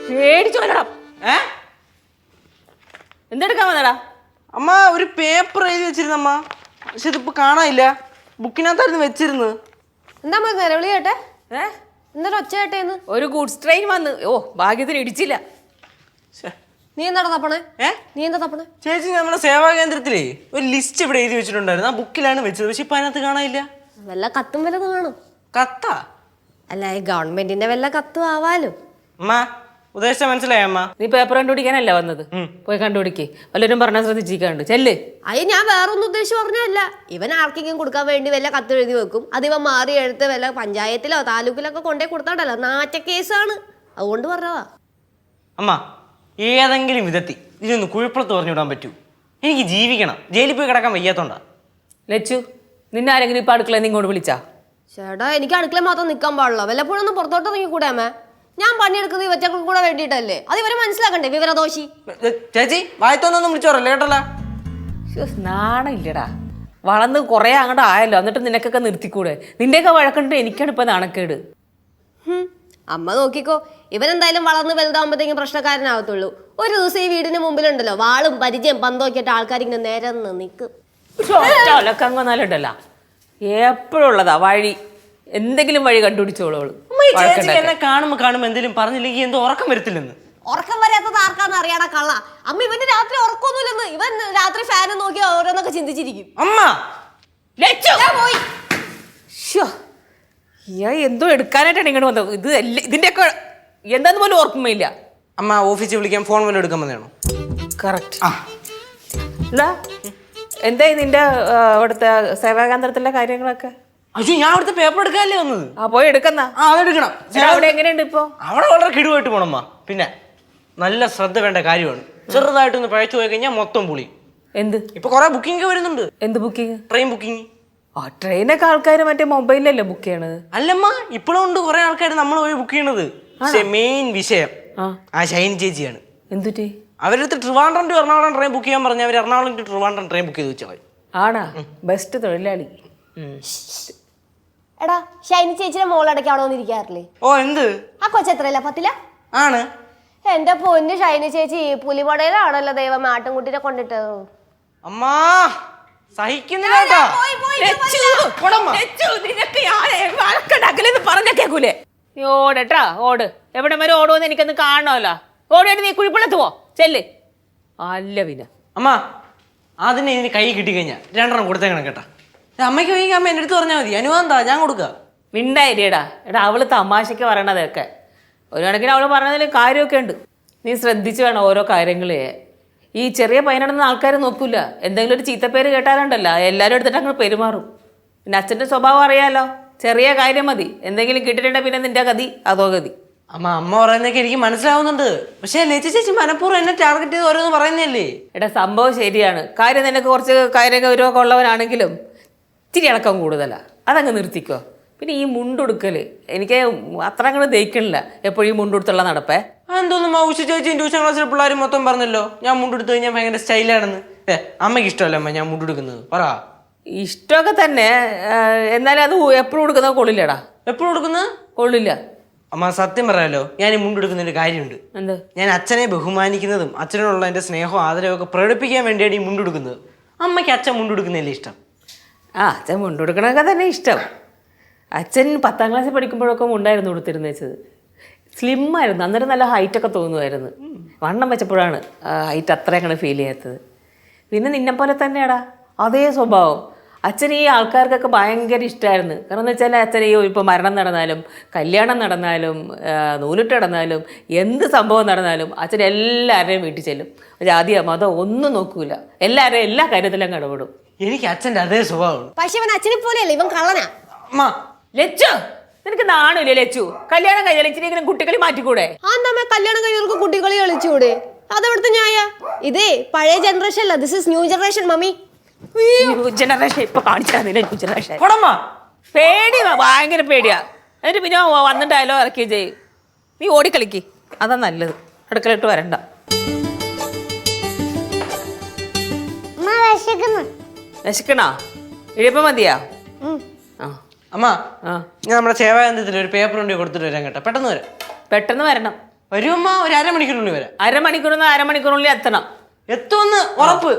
പേടിച്ചോലടാ. എന്തെടുക്കാൻ വന്നടാ? അമ്മ ഒരു പേപ്പർ എഴുതി വെച്ചിരുന്നമ്മ, പക്ഷെ ഇതിപ്പോ കാണാനില്ല. ബുക്കിനകത്തായിരുന്നു വെച്ചിരുന്നത്. എന്താ നിലവിളി കേട്ടെ? എന്താ ഒച്ച കേട്ടേന്ന്? ഒരു ഗുഡ്സ് ട്രെയിൻ വന്ന്. ഓ ഭാഗ്യത്തിന് ഇടിച്ചില്ല. നീ എന്താ തപ്പണേ? നീ എന്താ തപ്പണേ? ചേച്ചി, നമ്മുടെ സേവാ കേന്ദ്രത്തിലേ ഒരു ലിസ്റ്റ് ഇവിടെ എഴുതി വെച്ചിട്ടുണ്ടായിരുന്നു. ആ ബുക്കിലാണ് വെച്ചത്, പക്ഷെ ഇപ്പൊ അതിനകത്ത് കാണാനില്ല. വല്ല കത്തും വല്ലതും കാണും. കത്താ? അല്ല, ഗവൺമെന്റിന്റെ വല്ല കത്തും ആവാലോ. അമ്മ ഉദ്ദേശിച്ച മനസ്സിലായ അമ്മ? നീ പേപ്പർ കണ്ടുപിടിക്കാനല്ല വന്നത്? പോയി കണ്ടുപിടിക്കേ. വല്ലവരും പറഞ്ഞാൽ ശ്രദ്ധിച്ചിട്ടുണ്ട്. ചെല്ല്. അയ്യോ, ഞാൻ വേറൊന്നും ഉദ്ദേശിച്ച് പറഞ്ഞല്ല. ഇവൻ ആർക്കെങ്കിലും കൊടുക്കാൻ വേണ്ടി വല്ല കത്ത് എഴുതി വെക്കും. അത് ഇവൻ മാറി എടുത്ത് വല്ല പഞ്ചായത്തിലോ താലൂക്കിലൊക്കെ കൊണ്ടേ കൊടുത്താണ്ടല്ലോ, നാറ്റ കേസാണ്. അതുകൊണ്ട് പറഞ്ഞതാ. അമ്മ ഏതെങ്കിലും വിധത്തിൽ ഇതിനൊന്ന് കുഴപ്പത്ത് പറഞ്ഞു വിടാൻ പറ്റൂ. എനിക്ക് ജീവിക്കണം. ജയിലിൽ പോയി കിടക്കാൻ വയ്യാത്തോണ്ടാ. ലച്ചു, നിന്നെ ആരെങ്കിലും ഇപ്പൊ അടുക്കള ഇങ്ങോട്ട് വിളിച്ചാ? ചേട്ടാ, എനിക്ക് അടുക്കള മാത്രം നിൽക്കാൻ പാടില്ല. വല്ലപ്പോഴും ഒന്ന് പുറത്തോട്ട് ഇറങ്ങി കൂടെ അമ്മേ. ഞാൻ പണിയെടുക്കുന്നത് ഇവറ്റക്കും കൂടെ വേണ്ടിയിട്ടല്ലേ. അത് ഇവരെ മനസ്സിലാക്കണ്ടേ? വിവരദോഷി. ചേച്ചി, വായത്തൊന്നും വിളിച്ചോറല്ലേ കേട്ടല്ല. നാണയില്ലടാ. വളർന്ന് കുറെ അങ്ങോട്ട് ആയല്ലോ, എന്നിട്ട് നിനക്കൊക്കെ നിർത്തിക്കൂടെ? നിന്റെയൊക്കെ വഴക്കുണ്ട്. എനിക്കാണ് ഇപ്പൊ നാണക്കേട്. അമ്മ നോക്കിക്കോ, ഇവൻ എന്തായാലും വളർന്ന് വലുതാകുമ്പോഴത്തേക്കും പ്രശ്നക്കാരനാകത്തുള്ളൂ. ഒരു ദിവസം ഈ വീടിന് മുമ്പിലുണ്ടല്ലോ വാളും പരിചയം പന്തോക്കിയിട്ട് ആൾക്കാർ ഇങ്ങനെ നേരെ നിൽക്കും. ഒലക്കങ്ങൊന്നാലുണ്ടല്ലോ എപ്പോഴുള്ളതാ വഴി. എന്തെങ്കിലും വഴി കണ്ടുപിടിച്ചോളൂ. എന്നെ കാണുമ്പോ എന്തെങ്കിലും പറഞ്ഞില്ലെങ്കിൽ എന്തോ ഉറക്കം വരത്തില്ലെന്ന്. ഉറക്കം വരാത്തത് ആർക്കാന്ന് അറിയാടാ കള്ള. അമ്മ ഇവന് രാത്രി ഉറക്കൊന്നുമില്ലെന്ന്. ഇവൻ രാത്രി ഫാന് നോക്കി ഓരോന്നൊക്കെ ചിന്തിച്ചിരിക്കും. അമ്മ പോയി എന്തോ എടുക്കാനായിട്ടാണ് ഇങ്ങോട്ട് വന്നത്. ഇത് ഇതിന്റെയൊക്കെ എന്താന്ന് പോലും ഓർമ്മയില്ല. അമ്മ ഓഫീസിൽ വിളിക്കാൻ ഫോൺ വല്ലതും എടുക്കാൻ വന്നതാണോ? കറക്റ്റ്. എന്തായി നിന്റെ അവിടുത്തെ സേവാകേന്ദ്രത്തിലെ കാര്യങ്ങളൊക്കെ? അയ്യോ, ഞാൻ അവിടുത്തെ പേപ്പർ എടുക്കാനല്ലേ വന്നത്. പോയി എടുക്കുന്ന. അതെടുക്കണം. അവിടെ എങ്ങനെയുണ്ട് ഇപ്പൊ? അവിടെ വളരെ കിടുവായിട്ട് പോണമ്മ. പിന്നെ നല്ല ശ്രദ്ധ വേണ്ട കാര്യമാണ്. ചെറുതായിട്ടൊന്ന് പഴച്ചു പോയി കഴിഞ്ഞാൽ മൊത്തം പുളി. എന്ത്? ഇപ്പൊ കൊറേ ബുക്കിംഗ് വരുന്നുണ്ട്. എന്ത് ബുക്കിംഗ്? Train booking. ട്രെയിനൊക്കെ ആൾക്കാർ മറ്റേ മൊബൈലിലല്ലേ ബുക്ക് ചെയ്യണത്? അല്ലമ്മ, ഇപ്പോഴും ഉണ്ട് കുറെ ആൾക്കാർ നമ്മൾ പോയി ബുക്ക് ചെയ്യണത്. പക്ഷെ മെയിൻ വിഷയം ആ ഷൈൻ ചേച്ചിയാണ്. എന്തുറ്റി? അവരടുത്ത് Trivandrum to Ernakulam train book ചെയ്യാൻ പറഞ്ഞ അവർ Ernakulam to Trivandrum train book ചെയ്ത് വെച്ചാൽ. ആണാ? ബെസ്റ്റ് തൊഴിലാളി. എടാ, ഷൈനി ചേച്ചിയുടെ മോളടയ്ക്ക് അവിടെ വന്നിരിക്കാറില്ലേ? ഓ, എന്ത്? ആ കൊച്ചെത്രല്ല? 10ലാ? ആണ്. എന്റെ പൊന്ന് ഷൈനി ചേച്ചി പുലിപടയിലാണല്ലോ ദൈവം ആട്ടുംകുട്ടിനെ കൊണ്ടിട്ടത്. അമ്മാ സഹിക്കുന്നില്ല. പറഞ്ഞ കേക്കൂലേ? ഓടട്ടാ ഓട്. എവിടെ വരെ ഓടുമെന്ന് എനിക്കൊന്ന് കാണണമല്ലോ. ഓടുവായിട്ട് നീ കുഴിപ്പള്ളത്ത് പോ. ചെല്ല്. അല്ല പിന്നെ അമ്മ അതിനെ ഇനി കൈ കിട്ടിക്കഴിഞ്ഞാ 2 കൊടുത്തേക്കണം കേട്ടാ. അമ്മയ്ക്ക് വൈകി അമ്മ എൻ്റെ അടുത്ത് പറഞ്ഞാൽ മതി. അനുവാദം ഞാൻ കൊടുക്കുക. മിണ്ടായിരിയടാ. എടാ, അവള് തമാശക്ക് പറയണതൊക്കെ. ഒരു കണക്കിന് അവള് പറഞ്ഞതിൽ കാര്യമൊക്കെ ഉണ്ട്. നീ ശ്രദ്ധിച്ചു വേണം ഓരോ കാര്യങ്ങളെ. ഈ ചെറിയ പയ്യനാണെന്ന് ആൾക്കാർ നോക്കൂല. എന്തെങ്കിലും ഒരു ചീത്തപ്പേര് കേട്ടാലുണ്ടല്ലോ എല്ലാവരും എടുത്തിട്ട് അങ്ങ് പെരുമാറും. പിന്നെ അച്ഛൻ്റെ സ്വഭാവം അറിയാലോ. ചെറിയ കാര്യം മതി, എന്തെങ്കിലും കിട്ടിയിട്ടുണ്ടെങ്കിൽ പിന്നെ നിന്റെ ഗതി അതോ ഗതി. അമ്മ പറയുന്നതൊക്കെ എനിക്ക് മനസ്സിലാവുന്നുണ്ട്. പക്ഷേ ലച്ചു ചേച്ചി മനഃപൂർവ്വം എന്നെ ടാർഗറ്റ് ചെയ്ത് ഓരോന്ന് പറയുന്നല്ലേ. എടാ, സംഭവം ശരിയാണ്. കാര്യം നിനക്ക് കുറച്ച് കാര്യഗൗരവമൊക്കെ ഉള്ളവനാണെങ്കിലും ഇത്തിരി ഇളക്കം കൂടുതലാ. അതങ്ങ് നിർത്തിക്കോ. പിന്നെ ഈ മുണ്ടുടുക്കല് എനിക്ക് അത്ര അങ്ങോട്ട് ദഹിക്കണില്ല. എപ്പോഴും ഈ മുണ്ടുടുത്തുള്ള നടപ്പേ. എന്തോന്നും ഉച്ച ചേച്ചിയും ട്യൂഷൻ ക്ലാസ്സിലെ പിള്ളേർ മൊത്തം പറഞ്ഞല്ലോ ഞാൻ മുണ്ടെടുത്ത് കഴിഞ്ഞാൽ ഭയങ്കര സ്റ്റൈലാണെന്ന്. അമ്മയ്ക്ക് ഇഷ്ടമല്ല അമ്മ ഞാൻ മുണ്ടെടുക്കുന്നത്. പറ. ഇഷ്ടമൊക്കെ തന്നെ, എന്നാലും അത് എപ്പോഴും കൊടുക്കുന്നത് കൊള്ളില്ലടാ. എപ്പോഴും കൊടുക്കുന്നത് കൊള്ളില്ല. അമ്മ സത്യം പറയാലോ, ഞാൻ ഈ മുണ്ടെടുക്കുന്നതിന്റെ കാര്യമുണ്ട്. എന്ത്? ഞാൻ അച്ഛനെ ബഹുമാനിക്കുന്നതും അച്ഛനോടുള്ള എൻ്റെ സ്നേഹവും ആദരവും ഒക്കെ പ്രകടിപ്പിക്കാൻ വേണ്ടിയാണ് ഈ മുണ്ടെടുക്കുന്നത്. അമ്മയ്ക്ക് അച്ഛൻ മുണ്ടെടുക്കുന്നതല്ലേ ഇഷ്ടം? അച്ഛൻ മുണ്ടെടുക്കണമൊക്കെ തന്നെ ഇഷ്ടം. അച്ഛൻ 10ാം ക്ലാസ്സിൽ പഠിക്കുമ്പോഴൊക്കെ മുണ്ടായിരുന്നു കൊടുത്തിരുന്നു വെച്ചത്. സ്ലിമ്മായിരുന്നു. അന്നേരം നല്ല ഹൈറ്റൊക്കെ തോന്നുമായിരുന്നു. വണ്ണം വെച്ചപ്പോഴാണ് ഹൈറ്റ് അത്ര അങ്ങനെ ഫീൽ ചെയ്യാത്തത്. പിന്നെ നിന്നെപ്പോലെ തന്നെയാടാ, അതേ സ്വഭാവം. അച്ഛൻ ഈ ആൾക്കാർക്കൊക്കെ ഭയങ്കര ഇഷ്ടമായിരുന്നു. കാരണം എന്ന് വെച്ചാൽ അച്ഛൻ ഈ ഇപ്പോൾ മരണം നടന്നാലും കല്യാണം നടന്നാലും നൂലിട്ട് നടന്നാലും എന്ത് സംഭവം നടന്നാലും അച്ഛൻ എല്ലാവരുടെയും വീട്ടിൽ ചെല്ലും. ജാതിയോ മതമോ ഒന്നും നോക്കൂല. എല്ലാവരെയും എല്ലാ കാര്യത്തിലും ഇടപെടും. എനിക്ക് അച്ഛൻ്റെ അതേ സ്വഭാവമാണ്. പക്ഷെ ഇവൻ അച്ഛനെ പോലെയല്ല, ഇവൻ കള്ളനാ. ലച്ചു, നിനക്ക് നാണില്ലേ ലച്ചു? കല്യാണം കഴിഞ്ഞാൽ ഇച്ചിരി കുട്ടികളി മാറ്റിക്കൂടെ? കല്യാണം കഴിഞ്ഞവർക്ക് കുട്ടികളി കളിച്ചുകൂടെ? അതെവിടുത്തെ ന്യായ? ഇതേ പഴയ ജനറേഷൻ അല്ല, this is new generation mummy. Generation ഇപ്പൊ കാണിച്ചാന്നില്ല. ന്യൂ ജനറേഷൻ പേടി, ഭയങ്കര പേടിയാ. എന്നിട്ട് പിന്നെ വന്നിട്ട് ഡയലോഗ് ഇറക്കുകയും ചെയ്യും. നീ ഓടിക്കളിക്ക്, അതാ നല്ലത്. അടുക്കളയിട്ട് വരണ്ട. വിശക്കണോ? ഇഴിപ്പം മതിയാ? അമ്മ ആ ഞാൻ നമ്മുടെ സേവാനന്ദത്തിൽ ഒരു പേപ്പർ കൊണ്ട് കൊടുത്തിട്ട് വരാൻ കേട്ടോ, പെട്ടെന്ന് വരാം. പെട്ടെന്ന് വരണം. വരുമ്മ, ഒരു അരമണിക്കൂറിനുള്ളിൽ വരാം. അരമണിക്കൂറിനുള്ളിൽ എത്തണം. എത്തുമെന്ന് ഉറപ്പ്.